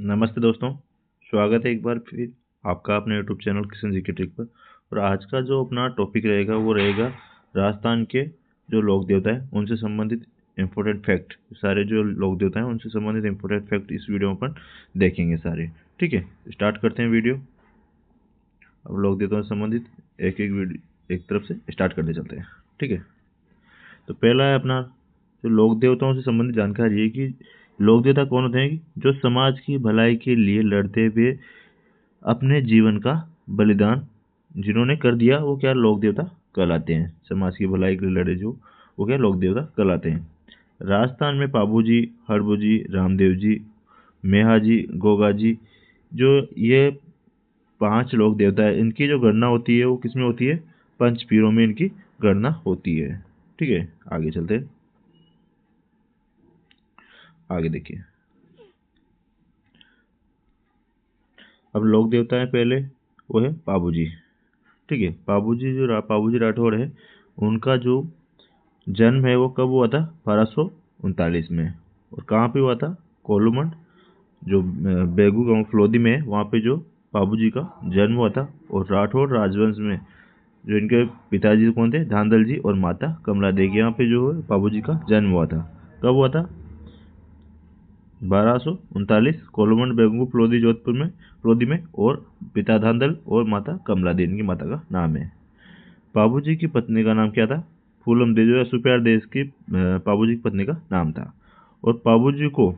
नमस्ते दोस्तों, स्वागत है एक बार फिर आपका अपने यूट्यूब चैनल किशन जी के ट्रिक पर। और आज का जो अपना टॉपिक रहेगा वो रहेगा राजस्थान के जो लोक देवता है उनसे संबंधित इम्पोर्टेंट फैक्ट। सारे जो लोक देवता हैं उनसे संबंधित इम्पोर्टेंट फैक्ट इस वीडियो में अपन देखेंगे सारे। ठीक है, स्टार्ट करते हैं वीडियो। अब लोक देवताओं से संबंधित एक एक वीडियो एक तरफ से स्टार्ट करते चलते हैं। ठीक है, तो पहला है अपना जो लोक देवताओं से संबंधित जानकारी है कि लोक देवता कौन होते हैं, जो समाज की भलाई के लिए लड़ते हुए अपने जीवन का बलिदान जिन्होंने कर दिया वो क्या लोक देवता कहलाते हैं। समाज की भलाई के लिए लड़े जो वो क्या लोक देवता कहलाते हैं। राजस्थान में पाबू जी, हड़बू जी, रामदेव जी, मेहा जी, गोगा जी, जो ये 5 लोक देवता है, इनकी जो गणना होती है वो किसमें होती है, पंच पीरों में इनकी गणना होती है। ठीक है, आगे चलते हैं। आगे देखिए, अब लोक देवता है पहले वो है पाबू जी। ठीक है, पाबू जी जो पाबू जी राठौड़ है, उनका जो जन्म है वो कब हुआ था, 1239 में। और कहाँ पे हुआ था, कोलूमंड, जो बेगू गांव फलोदी में है, वहाँ पे जो पाबू जी का जन्म हुआ था। और राठौड़ राजवंश में जो इनके पिताजी कौन थे, धांधल जी, और माता कमला देवी, यहाँ पे जो है पाबू जी का जन्म हुआ था। कब हुआ था, 1239, कोलूमंड बेगू फलोदी जोधपुर में, फलोदी में। और पिता धांधल और माता कमला देवी, इनकी माता का नाम है। पाबू जी की पत्नी का नाम क्या था, फूलम देवी, जो सुप्यार देश की पाबू जी की पत्नी का नाम था। और पाबू जी को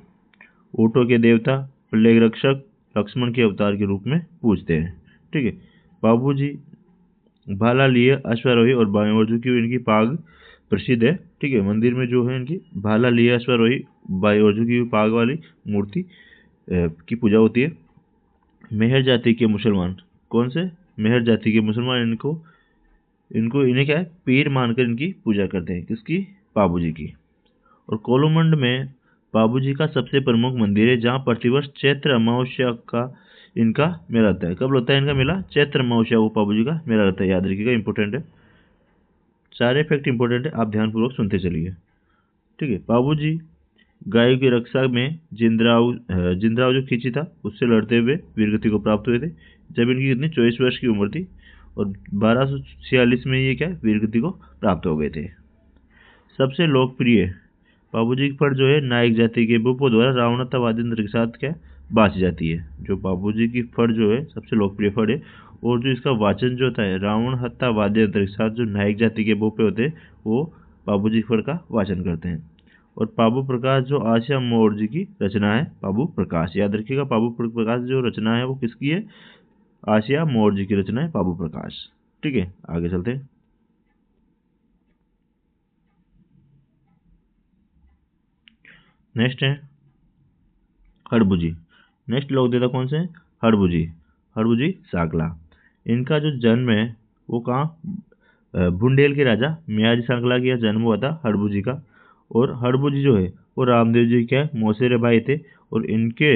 ऊँटों के देवता, प्लेग रक्षक, लक्ष्मण के अवतार के रूप में पूजते हैं। ठीक है, पाबू जी भाला लिए अश्वारोही और बाएं की इनकी पाग प्रसिद्ध है। ठीक है, मंदिर में जो है इनकी भाला लिए अश्वारोही बाएं की पाग वाली मूर्ति की पूजा होती है। मेहर जाति के मुसलमान, कौन से, मेहर जाति के मुसलमान इनको इनको इन्हें क्या है, पीर मानकर इनकी पूजा करते हैं, किसकी, पाबू जी की। और कोलूमंड में पाबू जी का सबसे प्रमुख मंदिर है, जहाँ प्रतिवर्ष चैत्र अमावस्या का इनका मेला रहता है। कब लगता है इनका मेला, चैत्र अमावस्या को पाबू जी का मेला रहता है, याद रखिएगा, इंपॉर्टेंट है। सारे फैक्ट इंपॉर्टेंट है, आप ध्यानपूर्वक सुनते चलिए। ठीक है, पाबू जी गायों की रक्षा में जिंद्राव जो खींची था उससे लड़ते हुए वीरगति को प्राप्त हुए थे, जब इनकी कितनी 24 वर्ष की उम्र थी। और 1246 में ये क्या वीरगति को प्राप्त हो गए थे। सबसे लोकप्रिय पाबू जी की फट जो है नायक जाति के भूपों द्वारा रावणता वाद्यंत्र के साथ क्या बाँची जाती है। जो पाबू जी की फट जो है सबसे लोकप्रिय फट है। और जो इसका वाचन जो होता है रावण हत्या वाद्यंत्र के साथ, जो नायक जाति के भूपे होते हैं वो पाबू जी की फट का वाचन करते हैं। और पाबू प्रकाश जो आशिया मोड़ जी की रचना है, पाबू प्रकाश, याद रखिएगा, पाबू प्रकाश जो रचना है वो किसकी है, आशिया मोड़ जी की रचना है, पाबू प्रकाश। ठीक है, आगे चलते हैं। नेक्स्ट है हड़बू जी। नेक्स्ट लोग देता कौन से, हड़बू जी, हड़बू जी सांकला। इनका जो जन्म है वो कहाँ, बुंदेल के राजा मियाजी सांकला का जन्म हुआ था हड़बू जी का। और हड़बू जी जो है वो रामदेव जी के मौसेरे भाई थे। और इनके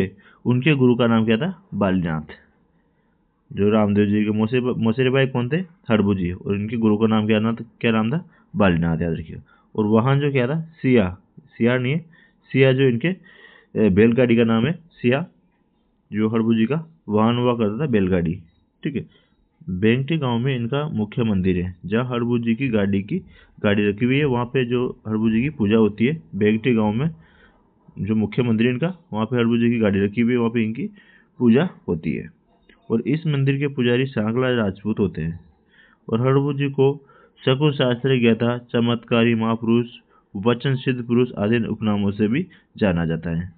उनके गुरु का नाम क्या था, बालीनाथ। जो रामदेव जी के मौसेरे भाई कौन थे, हड़बू जी, और इनके गुरु का नाम क्या नाम था, बालीनाथ, याद रखिए। और वहाँ जो क्या था, सिया, सिया नहीं है, सिया जो इनके बैलगाड़ी का नाम है, सिया, जो हड़बू जी का वाहन हुआ करता था, बैलगाड़ी। ठीक है, बेंगटी गांव में इनका मुख्य मंदिर है, जहाँ हड़बू जी की गाड़ी रखी हुई है। वहाँ पे जो हड़बू जी की पूजा होती है, बेंगटी गांव में जो मुख्य मंदिर है इनका, वहाँ पे हड़बू जी की गाड़ी रखी हुई है, वहाँ पे इनकी पूजा होती है। और इस मंदिर के पुजारी सांकला राजपूत होते हैं। और हड़बू जी को शकुन शास्त्री ज्ञाता, चमत्कारी महापुरुष, वचन सिद्ध पुरुष आदि उपनामों से भी जाना जाता है।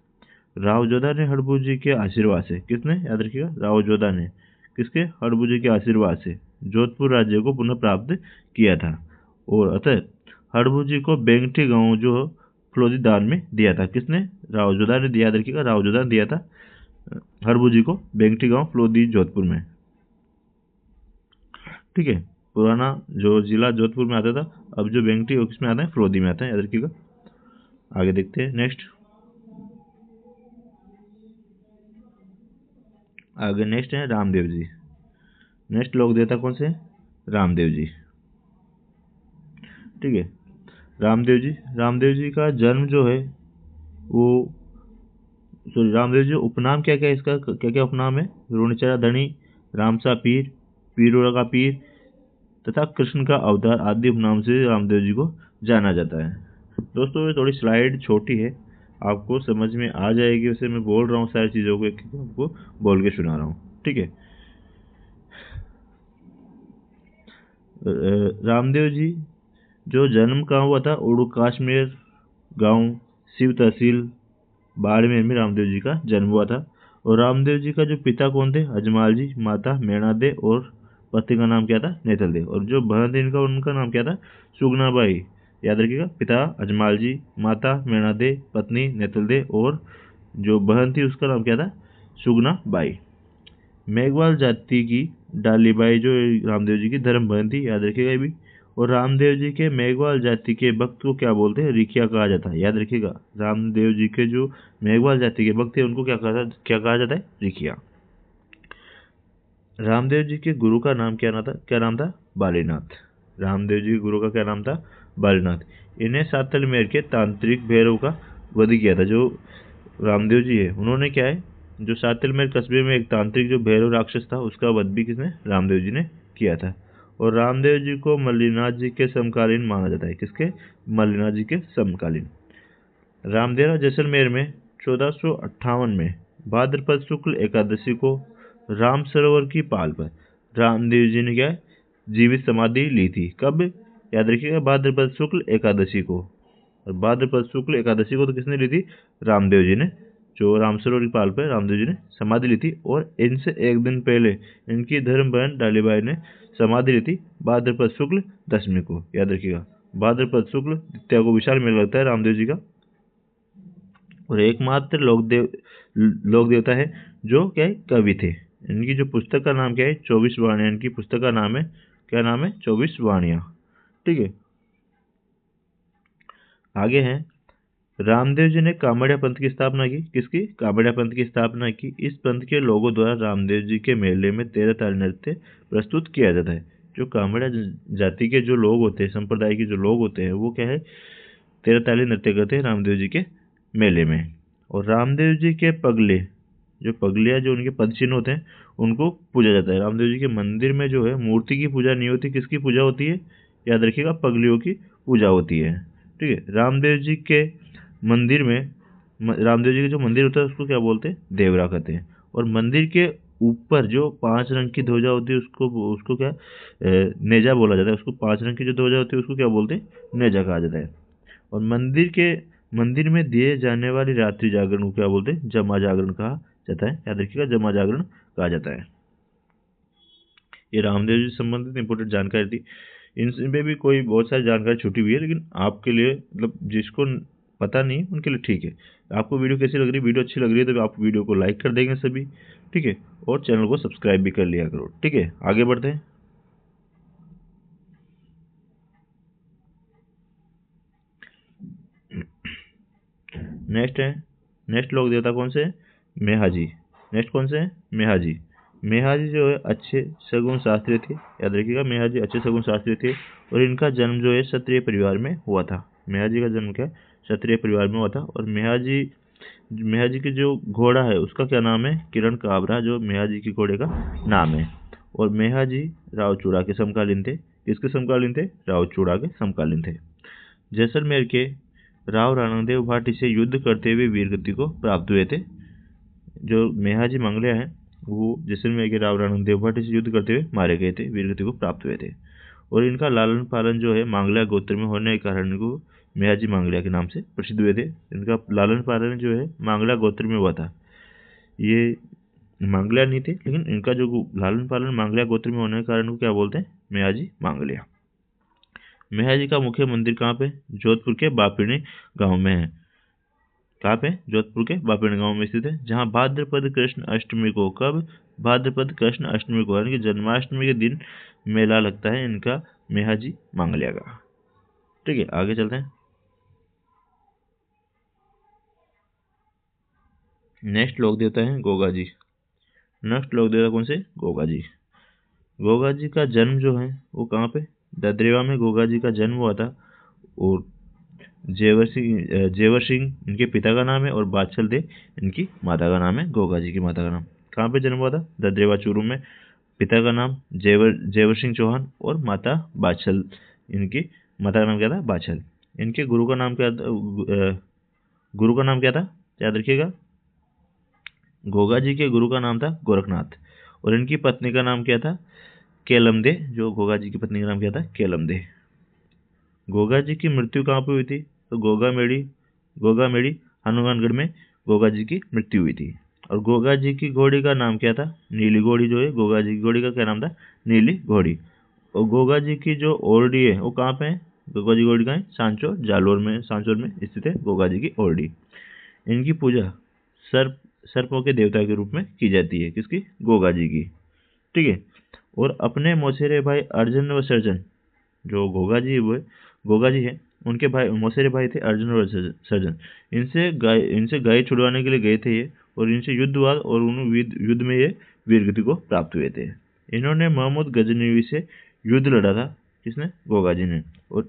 राव जोधा ने हड़बू जी के आशीर्वाद से, किसने, याद रखिएगा, राव जोधा ने किसके, हड़बू जी के आशीर्वाद से जोधपुर राज्य को पुनः प्राप्त किया था। और अतः हड़बू जी को बेंगटी गांव जो फलोदी दान में दिया था, किसने, राव जोधा ने दिया, याद रखिएगा, राव जोधा ने दिया था हड़बू जी को बेंगटी गांव फलोदी जोधपुर में। ठीक है, पुराना जो जिला जोधपुर में आता था, अब जो बेंगटी किसमें आता है, फलोदी में आता है, याद रखिएगा। आगे देखते हैं नेक्स्ट। आगे नेक्स्ट है रामदेव जी। नेक्स्ट लोग देता कौन से, रामदेव जी। ठीक है, रामदेव जी का जन्म जो है वो तो रामदेव जी उपनाम क्या क्या इसका, क्या क्या उपनाम है? रूणचरा धनी, रामसा पीर, पीरों का पीर तथा कृष्ण का अवतार आदि उपनाम से रामदेव जी को जाना जाता है। दोस्तों ये थोड़ी स्लाइड छोटी है, आपको समझ में आ जाएगी, वैसे मैं बोल रहा हूँ सारी चीज़ों को एक आपको बोल के सुना रहा हूँ, ठीक है। रामदेव जी जो जन्म कहाँ हुआ था? उड़ू कश्मीर गांव शिव तहसील बाड़मेर में रामदेव जी का जन्म हुआ था। और रामदेव जी का जो पिता कौन थे? अजमाल जी, माता मैणा दे और पति का नाम क्या था? नेतल दे। और जो बहन थी इनका, उनका नाम क्या था? सुगनाबाई। याद रखिएगा, पिता अजमाल जी, माता मैणा दे, पत्नी नेतल दे और जो बहन थी उसका नाम क्या था? सुगनाबाई। मेघवाल जाति की डालीबाई जो रामदेव जी की धर्म बहन थी, याद रखिएगा ये भी। और रामदेव जी के मेघवाल जाति के भक्त को क्या बोलते हैं? रिखिया कहा जाता है, याद रखिएगा। रामदेव जी के जो मेघवाल जाति के भक्त थे उनको क्या कहा जाता है? रिखिया। रामदेव जी के गुरु का नाम क्या नाम था? बालीनाथ। रामदेव जी के गुरु का क्या नाम था? बालीनाथ। इन्हें सातलमेर के तांत्रिक भैरव का वध किया था। जो रामदेव जी है उन्होंने क्या है, जो सातलमेर कस्बे में एक तांत्रिक जो भैरव राक्षस था उसका वध भी किसने? रामदेव जी ने किया था। और रामदेव जी को मल्लिनाथ जी के समकालीन माना जाता है। किसके? मल्लिनाथ जी के समकालीन। रामदेवरा जैसलमेर में 1458 में भाद्रपद शुक्ल एकादशी को राम सरोवर की पाल पर रामदेव जी ने क्या है? जीवित समाधि ली थी। कब? याद रखिएगा, भाद्रपद शुक्ल एकादशी को। और भाद्रपद शुक्ल एकादशी को तो किसने ली थी? रामदेव जी ने। जो राम सरोवर की पाल पर रामदेव जी ने समाधि ली थी। और इनसे एक दिन पहले इनकी धर्म बहन डालीबाई ने समाधि ली थी भाद्रपद शुक्ल दशमी को। याद रखिएगा, भाद्रपद शुक्ल द्वितीया को विशाल मेला लगता है रामदेव जी का। और एकमात्र लोक देवता है जो क्या है? कवि थे। इनकी जो पुस्तक का नाम क्या है? 24 वाणियाँ। इनकी पुस्तक का नाम है, क्या नाम है? 24 वाणियाँ, ठीक है। आगे हैं, रामदेव जी ने कामड़िया पंथ की स्थापना की। किसकी? कामड़िया पंथ की स्थापना की। इस पंथ के लोगों द्वारा रामदेव जी के मेले में 13 ताल नृत्य प्रस्तुत किया जाता है। जो कामड़िया जाति के जो लोग होते हैं, संप्रदाय के जो लोग होते हैं, वो क्या है? 13 ताली नृत्य करते हैं रामदेव जी के मेले में। और रामदेव जी के पगले, जो पगलियाँ जो उनके पद चिन्ह होते हैं उनको पूजा जाता है। रामदेव जी के मंदिर में जो है मूर्ति की पूजा नहीं होती, किसकी पूजा होती है? याद रखिएगा, पगलियों की पूजा होती है, ठीक है। रामदेव जी के मंदिर में, रामदेव जी के जो मंदिर होता है उसको क्या बोलते हैं? देवरा कहते हैं। और मंदिर के ऊपर जो 5 रंग की ध्वजा होती है उसको क्या नेजा बोला जाता है। उसको 5 रंग की जो ध्वजा होती है उसको क्या बोलते हैं? नेजा कहा जाता है। और मंदिर में दिए जाने वाली रात्रि जागरण को क्या बोलते हैं? जमा जागरण कहा जाता है। याद रखिएगा, जमा जागरण कहा जाता है। ये रामदेव जी से संबंधित इंपोर्टेंट जानकारी थी। इनमें भी कोई बहुत सारी जानकारी छुटी हुई है, लेकिन आपके लिए मतलब जिसको पता नहीं उनके लिए ठीक है। आपको वीडियो कैसी लग रही है? वीडियो अच्छी लग रही है तो आप वीडियो को लाइक कर देंगे सभी, ठीक है। और चैनल को सब्सक्राइब भी कर लिया करो, ठीक है। आगे बढ़ते हैं। नेक्स्ट लोक देवता कौन से? मेहाजी। नेक्स्ट कौन से? मेहाजी। मेहाजी जो है अच्छे सगुन शास्त्री थे। याद रखिएगा, मेहाजी अच्छे सगुन शास्त्री थे। और इनका जन्म जो है क्षत्रिय परिवार में हुआ था। मेहाजी का जन्म क्या? क्षत्रिय परिवार में हुआ था। और मेहाजी की जो घोड़ा है उसका क्या नाम है? किरण काबरा, जो मेहाजी के घोड़े का नाम है। और मेहाजी रावचूड़ा के समकालीन थे। किसके समकालीन थे? रावचूड़ा के समकालीन थे। जैसलमेर के राव राणा भाटी से युद्ध करते हुए वीरगति को प्राप्त हुए थे। जो मेहाजी मंगलिया हैं वो जैसलमेर के राव राणा भाटी से युद्ध करते हुए मारे गए थे, वीरगति को प्राप्त हुए थे। और इनका लालन पालन जो है मांगलिया गोत्र में होने के कारण इनको मेहाजी मांगलिया के नाम से प्रसिद्ध हुए थे। इनका लालन पालन जो है मांगलिया गोत्र में हुआ था। ये मांगलिया नहीं थे, लेकिन इनका जो लालन पालन मांगलिया गोत्र में होने के कारण को क्या बोलते हैं? मेहाजी मांगलिया। मेहाजी का मुख्य मंदिर कहाँ पे? जोधपुर के बापिणी गांव में है। कहाँ पे? जोधपुर के बापिणी गांव में स्थित है। जहाँ भाद्रपद कृष्ण अष्टमी को, कब? भाद्रपद कृष्ण अष्टमी को यानी कि जन्माष्टमी के दिन मेला लगता है इनका मेहाजी मांगलिया का, ठीक है। आगे चलते हैं। नेक्स्ट लोक देवता है गोगा जी। नेक्स्ट लोक देवता कौन से? गोगा जी। गोगा जी का जन्म जो है वो कहाँ पे? ददरेवा में गोगा जी का जन्म हुआ था। और जेवर सिंह इनके पिता का नाम है और बाछल दे इनकी माता का नाम है, गोगा जी की माता का नाम। कहाँ पे जन्म हुआ था? ददरेवा चूरू में। पिता का नाम जेवर सिंह चौहान और माता बाछल, इनकी माता का नाम क्या था? बाछल। इनके गुरु का नाम क्या था? गुरु का नाम क्या था? याद रखिएगा, गोगा जी के गुरु का नाम था गोरखनाथ। और इनकी पत्नी का नाम क्या था? केलमदे। जो गोगा जी की पत्नी का नाम क्या था? केलमदे। गोगा जी की मृत्यु कहाँ पे हुई थी? तो गोगा मेड़ी हनुमानगढ़ में गोगा जी की मृत्यु हुई थी। और गोगा जी की घोड़ी का नाम क्या था? नीली घोड़ी। जो है गोगा जी की घोड़ी का क्या नाम था? नीली घोड़ी। और गोगा जी की जो ओरडी है वो कहाँ पे है? गोगा जी की ओरडी कहाँ है? सांचौर में स्थित है गोगा जी की ओरडी। इनकी पूजा सर्पों के देवता के रूप में की जाती है। किसकी? गोगा जी की। ठीक है। और अपने मौसेरे भाई अर्जुन व सर्जन, जो गोगा जी है, उनके भाई मौसेरे भाई थे अर्जुन और सर्जन। इनसे गाय छुड़वाने के लिए गए थे ये, और इनसे युद्ध हुआ और युद्ध में ये वीरगति को प्राप्त हुए थे। इन्होंने महमूद गजनवी से युद्ध लड़ा था। किसने? गोगा जी ने। और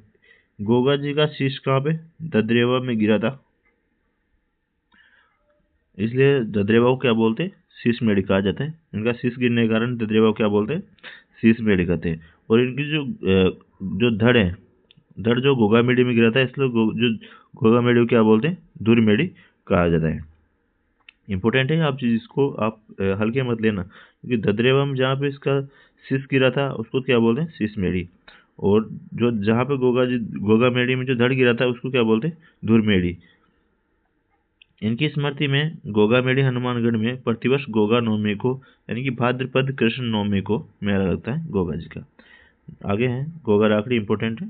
गोगा जी का शीश कहाँ पे? ददरेवा में गिरा था, इसलिए ददरेवा को क्या बोलते हैं? शीश मेढ़ी कहा जाता है। इनका शीश गिरने के कारण ददरेवा को क्या बोलते हैं? शीश मेढ़ी कहते हैं। और इनकी जो धड़ है, धड़ जो गोगा मेढ़ी में गिरा था, इसलिए जो गोगा मेढ़ी को क्या बोलते हैं? धुर मेढ़ी कहा जाता है। इंपॉर्टेंट है, आप इसको आप हल्के मत लेना, क्योंकि ददरेवा में जहाँ पे इसका शीश गिरा था उसको क्या बोलते हैं? शीश मेढ़ी। और जो जहाँ पे गोगा मेढ़ी में जो धड़ गिरा था उसको क्या बोलते हैं? धुर मेढ़ी। इनकी स्मृति में गोगा मेढ़ी हनुमानगढ़ में प्रतिवर्ष गोगा नवमी को, यानी कि भाद्रपद कृष्ण नवमी को मेला लगता है गोगा जी का। आगे है गोगा राखड़ी, इंपॉर्टेंट है।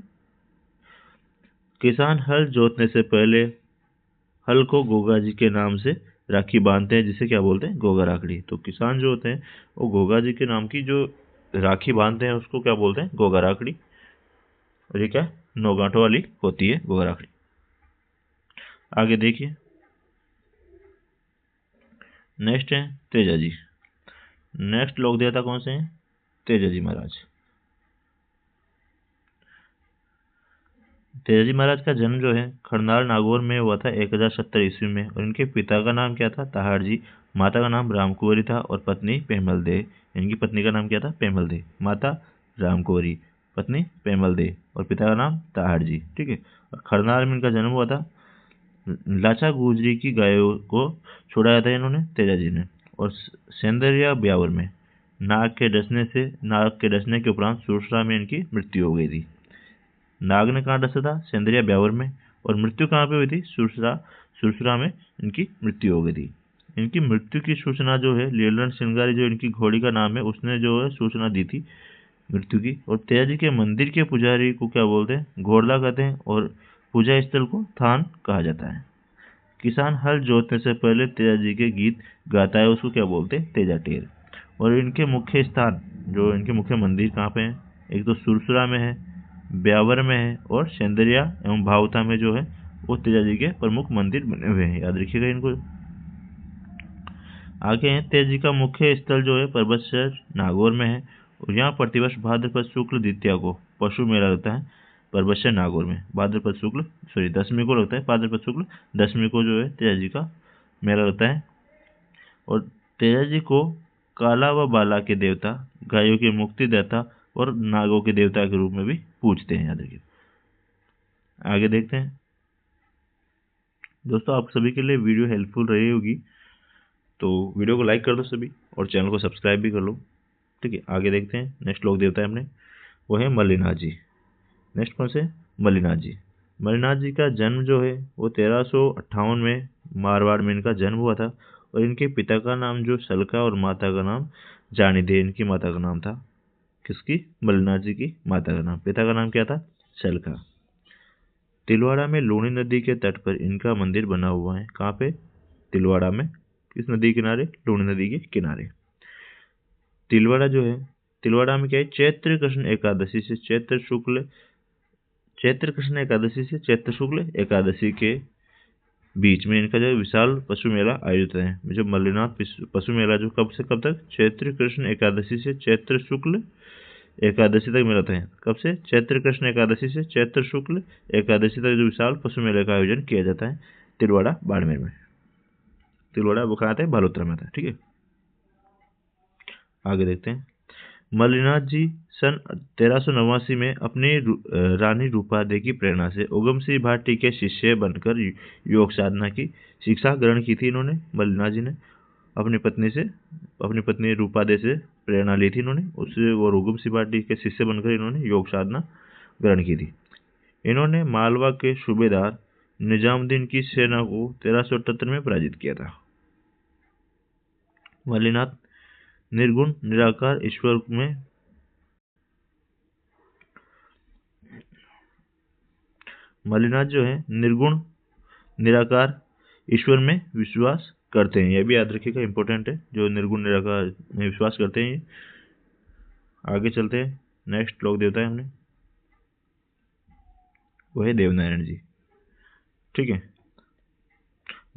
किसान हल जोतने से पहले हल को गोगा जी के नाम से राखी बांधते हैं, जिसे क्या बोलते हैं? गोगा राखड़ी। तो किसान जो होते हैं वो गोगा जी के नाम की जो राखी बांधते हैं उसको क्या बोलते हैं? गोगा राखड़ी। और ये क्या? 9 गांठों वाली होती है गोगा राखड़ी। आगे देखिए, नेक्स्ट है तेजा जी। नेक्स्ट लोक देवता कौन से हैं? तेजा जी महाराज। तेजा जी महाराज का जन्म जो है खरनाल नागौर में हुआ था 1070 ईस्वी में। और इनके पिता का नाम क्या था? ताहाड़ जी। माता का नाम रामकुंवरी था और पत्नी पेमल दे। इनकी पत्नी का नाम क्या था? पेमल दे। माता रामकुंवरी, पत्नी पेमल दे, और पिता का नाम ताहाड़ जी। ठीक है। और खरनाल में इनका जन्म हुआ था। लाचा गुजरी की गायों को छुड़ाया था इन्होंने, तेजा जी ने। और सेंदरिया ब्यावर में नाग के डसने के उपरांत सुरसरा में इनकी मृत्यु हो गई थी। नाग ने कहाँ डसा था? सेंदरिया ब्यावर में। और मृत्यु कहाँ पे हुई थी? सुरसरा में इनकी मृत्यु हो गई थी। इनकी मृत्यु की सूचना जो है लीलन श्रृंगारी, जो इनकी घोड़ी का नाम है, उसने जो है सूचना दी थी मृत्यु की। और तेजा जी के मंदिर के पुजारी को क्या बोलते हैं? घोड़ला कहते हैं। और पूजा स्थल को थान कहा जाता है। किसान हल जोतने से पहले तेजा जी के गीत गाता है, उसको क्या बोलते हैं? तेजा टेर। और इनके मुख्य स्थान, जो इनके मुख्य मंदिर कहाँ पे हैं? एक तो सुरसुरा में है, ब्यावर में है, और सेंदरिया एवं भावता में जो है वो तेजा जी के प्रमुख मंदिर बने हुए हैं। याद रखिएगा इनको। आगे हैं तेजा जी का मुख्य स्थल जो है पर्वत शहर नागौर में है। और यहाँ प्रतिवर्ष भाद्रपद शुक्ल द्वितीया को पशु मेला लगता है पर्वत शहर नागौर में। दसवीं को लगता है, भाद्रपद शुक्ल दसवीं को जो है तेजा जी का मेला लगता है। और तेजा जी को काला व बाला के देवता, गायों के मुक्तिदाता और नागों के देवता के रूप में भी पूजते हैं। याद रखिए। आगे देखते हैं दोस्तों, आप सभी के लिए वीडियो हेल्पफुल रही होगी, तो वीडियो को लाइक कर दो सभी, और चैनल को सब्सक्राइब भी कर लो। ठीक है। आगे देखते हैं नेक्स्ट लोक देवता है अपने, वो है मल्लिनाथ जी। नेक्स्ट कौन से? मल्लिनाथ जी। मल्लिनाथ जी का जन्म जो है वो 1358 में मारवाड़ में इनका जन्म हुआ था। और इनके पिता का नाम जो सलका और माता का नाम जानी दे, इनकी माता का नाम था। किसकी? मल्लिनाथ जी की माता का नाम। पिता का नाम क्या था? सलका। तिलवाड़ा में लूणी नदी के तट पर इनका मंदिर बना हुआ है। कहाँ पे? तिलवाड़ा में। किस नदी के किनारे? लूणी नदी के किनारे। तिलवाड़ा जो है, तिलवाड़ा में क्या है? चैत्र कृष्ण एकादशी से चैत्र शुक्ल एकादशी के बीच में इनका जो विशाल पशु मेला आयोजित है। जो मल्लिनाथ पशु मेला जो कब से कब तक? चैत्र कृष्ण एकादशी से चैत्र शुक्ल एकादशी तक मेला होता है। कब से? चैत्र कृष्ण एकादशी से चैत्र शुक्ल एकादशी तक जो विशाल पशु मेले का आयोजन किया जाता है तिलवाड़ा बाड़मेर में। तिलवाड़ा वो कहाँ आता है? बालोतरा में आता है। ठीक है, आगे देखते हैं। मल्लिनाथ जी सन 1389 में अपनी रानी रूपादे की प्रेरणा से उगम सिंह भाटी के शिष्य बनकर योग साधना की शिक्षा ग्रहण की थी। इन्होंने, मल्लिनाथ जी ने अपनी पत्नी रूपादे से प्रेरणा ली थी इन्होंने, उससे और उगम सिंह भाटी के शिष्य बनकर इन्होंने योग साधना ग्रहण की थी। इन्होंने मालवा के सूबेदार निजामुद्दीन की सेना को 1378 में पराजित किया था। मल्लिनाथ निर्गुण निराकार ईश्वर में मल्लिनाथ जो है निर्गुण निराकार ईश्वर में विश्वास करते हैं। यह भी याद रखिएगा, इंपॉर्टेंट है, जो निर्गुण निराकार में विश्वास करते हैं। आगे चलते हैं। नेक्स्ट लोक देवता है हमने, वो है देवनारायण जी। ठीक है,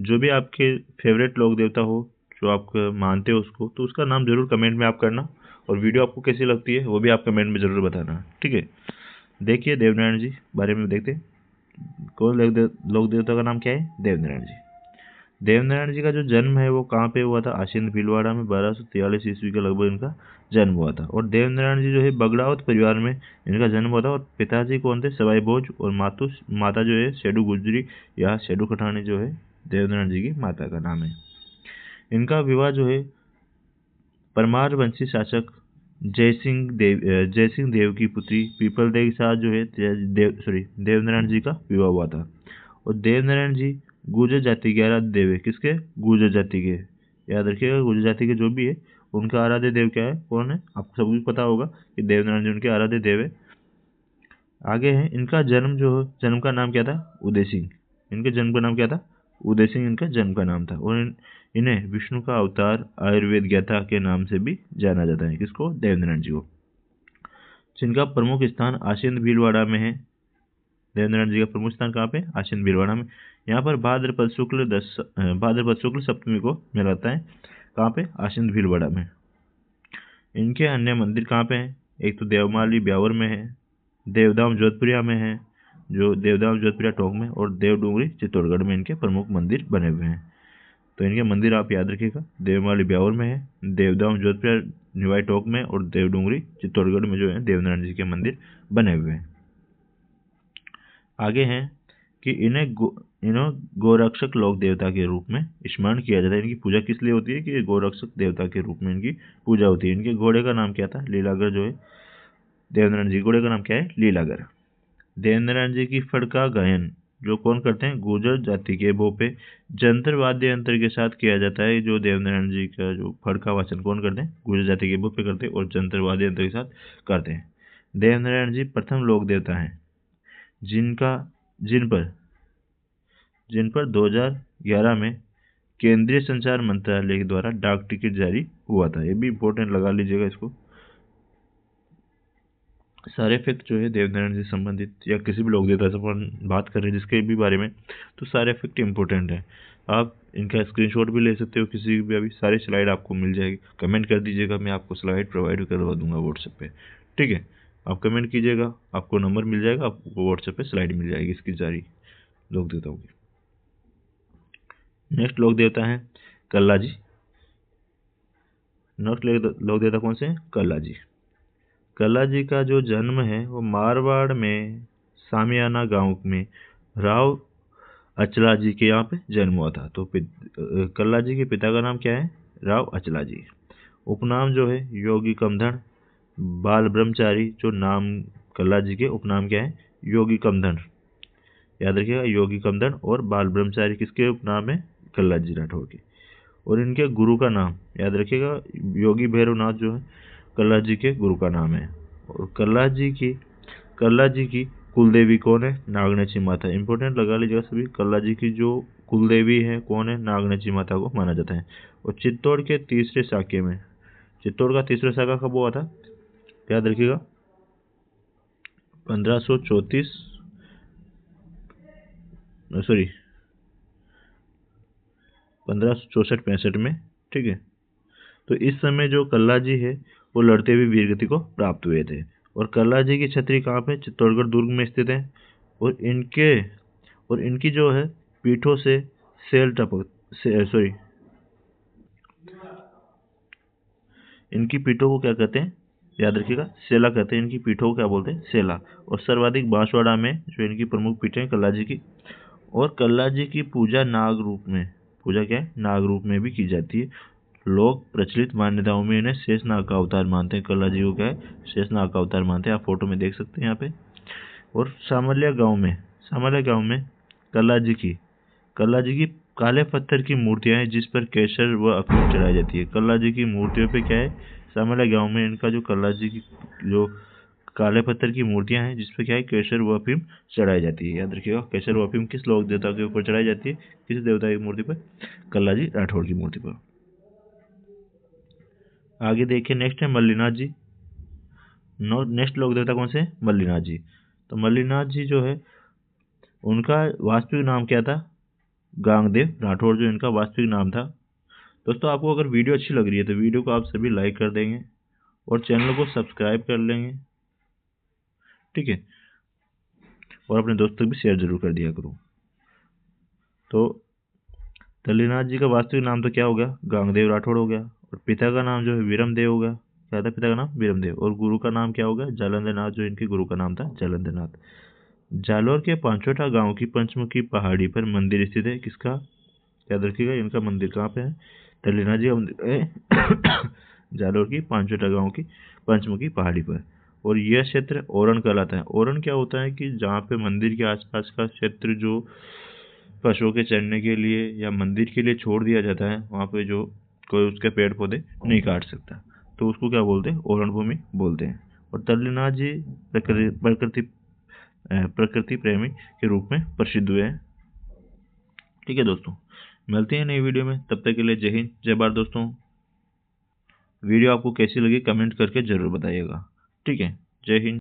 जो भी आपके फेवरेट लोक देवता हो, जो आप मानते हो उसको, तो उसका नाम जरूर कमेंट में आप करना, और वीडियो आपको कैसी लगती है वो भी आप कमेंट में जरूर बताना। ठीक है, देखिए देवनारायण जी बारे में देखते हैं। कौन लोक देवता का नाम क्या है? देवनारायण जी। देवनारायण जी का जो जन्म है वो कहाँ पे हुआ था? आशीन भीलवाड़ा में 1243 ईस्वी के लगभग इनका जन्म हुआ था। और देवनारायण जी जो है बगड़ावत परिवार में इनका जन्म हुआ था। और पिताजी कौन थे? सवाई भोज, और माता जो है शेडू गुजरी या शेडू खठानी जो है देवनारायण जी की माता का नाम है। इनका विवाह जो है परमार वंशी शासक जयसिंह देव की पुत्री पीपल देव के साथ जो है देवनारायण जी का विवाह हुआ था। और देवनारायण जी गुर्जर जाति के आराध्य देव है। किसके? गुर्जर जाति के। याद रखिएगा, गुर्जर जाति के जो भी है उनका आराध्य देव क्या है, कौन है? आपको सब कुछ पता होगा कि देवनारायण जी उनके आराध्य देव है। आगे है इनका जन्म का नाम क्या था? उदय सिंह। इनके जन्म का नाम क्या था? उदय सिंह इनका जन्म का नाम था। और इन्हें विष्णु का अवतार आयुर्वेद ज्ञाता के नाम से भी जाना जाता है। किसको? देवनारायण जी को। जिनका प्रमुख स्थान आशीन भीलवाड़ा में है। देवनारायण जी का प्रमुख स्थान कहाँ पे? आशीन भीलवाड़ा में। यहाँ पर भाद्रपद शुक्ल सप्तमी को मेला लगता है। कहाँ पे? आशीन भीलवाड़ा में। इनके अन्य मंदिर कहाँ पे हैं? एक तो देवमाली ब्यावर में है, देवधाम जोधपुरिया में है, जो देवधाम जोधपुरिया टोंक में, और देवडूंगरी चित्तौड़गढ़ में इनके प्रमुख मंदिर बने हुए हैं। तो इनके मंदिर आप याद रखिएगा, देवमाली ब्यावर में है, देवधाम जोधपुरिया निवाई टोंक में, और देवडूंगरी चित्तौड़गढ़ में जो है देवनारायण जी के मंदिर बने हुए हैं। आगे हैं कि इन्हें गोरक्षक लोक देवता के रूप में स्मरण किया जाता है। इनकी पूजा किस लिए होती है? कि गोरक्षक देवता के रूप में इनकी पूजा होती है। इनके घोड़े का नाम क्या था? लीलागर जो है देवनारायण जी घोड़े का नाम क्या है? लीलागर। देवनारायण जी की फड़का गायन जो कौन करते हैं? गुर्जर जाति के भोपे जंतर वाद्य यंत्र के साथ किया जाता है। जो देवनारायण जी का जो फड़का वाचन कौन करते हैं? गुर्जर जाति के भोपे करते हैं, और जंतर वाद्य यंत्र के साथ करते हैं। देवनारायण जी प्रथम लोक देवता हैं जिन पर 2011 में केंद्रीय संचार मंत्रालय के द्वारा डाक टिकट जारी हुआ था। ये भी इंपॉर्टेंट लगा लीजिएगा इसको। सारे फैक्ट जो है देवनारायण जी संबंधित या किसी भी लोक देवता से अपन बात कर रहे हैं जिसके भी बारे में, तो सारे फैक्ट इंपॉर्टेंट है। आप इनका स्क्रीनशॉट भी ले सकते हो, किसी भी अभी सारी स्लाइड आपको मिल जाएगी। कमेंट कर दीजिएगा, मैं आपको स्लाइड प्रोवाइड करवा दूंगा व्हाट्सएप पे। ठीक है, आप कमेंट कीजिएगा, आपको नंबर मिल जाएगा, आपको व्हाट्सएप पे स्लाइड मिल जाएगी इसकी सारी लोक देवताओं की। नेक्स्ट लोक देवता है कल्ला जी। नेक्स्ट लोक देवता कौन से हैं? कल्ला जी। कल्ला जी का जो जन्म है वो मारवाड़ में सामियाना गांव में राव अचला जी के यहाँ पे जन्म हुआ था। तो कल्ला जी के पिता का नाम क्या है? राव अचला जी। उपनाम जो है योगी कमधन, बाल ब्रह्मचारी। जो नाम कल्ला जी के उपनाम क्या है? योगी कमधन। याद रखिएगा, योगी कमधन और बाल ब्रह्मचारी किसके उपनाम है? कल्ला जी राठौर के। और इनके गुरु का नाम याद रखिएगा, योगी भैरवनाथ जो है कल्ला जी के गुरु का नाम है। और कल्ला जी की कुलदेवी कौन है? नागनची माता। इंपॉर्टेंट लगा लीजिएगा सभी। कल्ला जी की जो कुलदेवी है कौन है? नागनची माता को माना जाता है। और चित्तौड़ के तीसरे शाखे में, चित्तौड़ का तीसरा शाखा कब हुआ था? याद रखिएगा 1564-65 में। ठीक है, तो इस समय जो कल्ला जी है वो लड़ते हुए वीरगति को प्राप्त हुए थे। और कल्ला जी की छतरी कहाँ पे? चित्तौड़गढ़ दुर्ग में स्थित है। और इनकी जो है पीठों से इनकी पीठों को क्या कहते हैं? याद रखिएगा, सेला कहते हैं। इनकी पीठों को क्या बोलते हैं? सेला। और सर्वाधिक बांसवाड़ा में जो इनकी प्रमुख पीठें हैं कल्ला जी की। और कल्ला जी की पूजा नाग रूप में, पूजा क्या है? नाग रूप में भी की जाती है। लोग प्रचलित मान्यताओं में इन्हें शेषनाग का अवतार मानते हैं। कल्ला जी को क्या है? शेषनाग का अवतार मानते हैं। आप फोटो में देख सकते हैं यहाँ पे। और सामलिया गांव में कल्ला जी की काले पत्थर की मूर्तियां हैं जिस पर केसर व अफीम चढ़ाई जाती है। कल्ला जी की मूर्तियों पे क्या है? सामलिया गांव में इनका जो कल्ला जी की जो काले पत्थर की मूर्तियां हैं जिस पे क्या है? केसर व अफीम चढ़ाई जाती है। याद रखिएगा, केसर व अफीम किस लोक देवता के ऊपर चढ़ाई जाती है? किस देवता की मूर्ति पर? कल्ला जी राठौड़ की मूर्ति पर। आगे देखिए, नेक्स्ट है मल्लीनाथ जी। नेक्स्ट लोक देवता कौन से? मल्लीनाथ जी। तो मल्लीनाथ जी जो है उनका वास्तविक नाम क्या था? गांगदेव राठौड़ जो इनका वास्तविक नाम था। दोस्तों, आपको अगर वीडियो अच्छी लग रही है तो वीडियो को आप सभी लाइक कर देंगे और चैनल को सब्सक्राइब कर लेंगे, ठीक है। और अपने दोस्तों को भी शेयर जरूर कर दिया करो। तो मल्लीनाथ जी का वास्तविक नाम तो क्या हो गया? गांगदेव राठौड़ हो गया। और पिता का नाम जो है वीरमदेव हो गया। क्या था पिता का नाम? वीरमदेव। और गुरु का नाम क्या हो गया? जालंधरनाथ, जो इनके गुरु का नाम था जालंधरनाथ। जालोर के पांचोटा गांव की पंचमुखी पहाड़ी पर मंदिर स्थित है। किसका? याद रखिएगा, इनका मंदिर कहाँ पे है? मल्लीनाथ जी का मंदिर है जालोर की पांचोटा गांव की पंचमुखी पहाड़ी पर। और यह क्षेत्र ओरण कहलाता है। ओरण क्या होता है कि जहाँ पे मंदिर के आसपास का क्षेत्र जो पशुओं के चरने के लिए या मंदिर के लिए छोड़ दिया जाता है, वहाँ पे जो कोई उसके पेड़ पौधे नहीं काट सकता, तो उसको क्या बोलते हैं? ओरण भूमि बोलते हैं। और मल्लीनाथ जी प्रकृति प्रेमी के रूप में प्रसिद्ध हुए हैं। ठीक है दोस्तों, मिलते हैं नई वीडियो में। तब तक के लिए जय हिंद, जय भारत दोस्तों। वीडियो आपको कैसी लगी कमेंट करके जरूर बताइएगा, ठीक है। जय हिंद।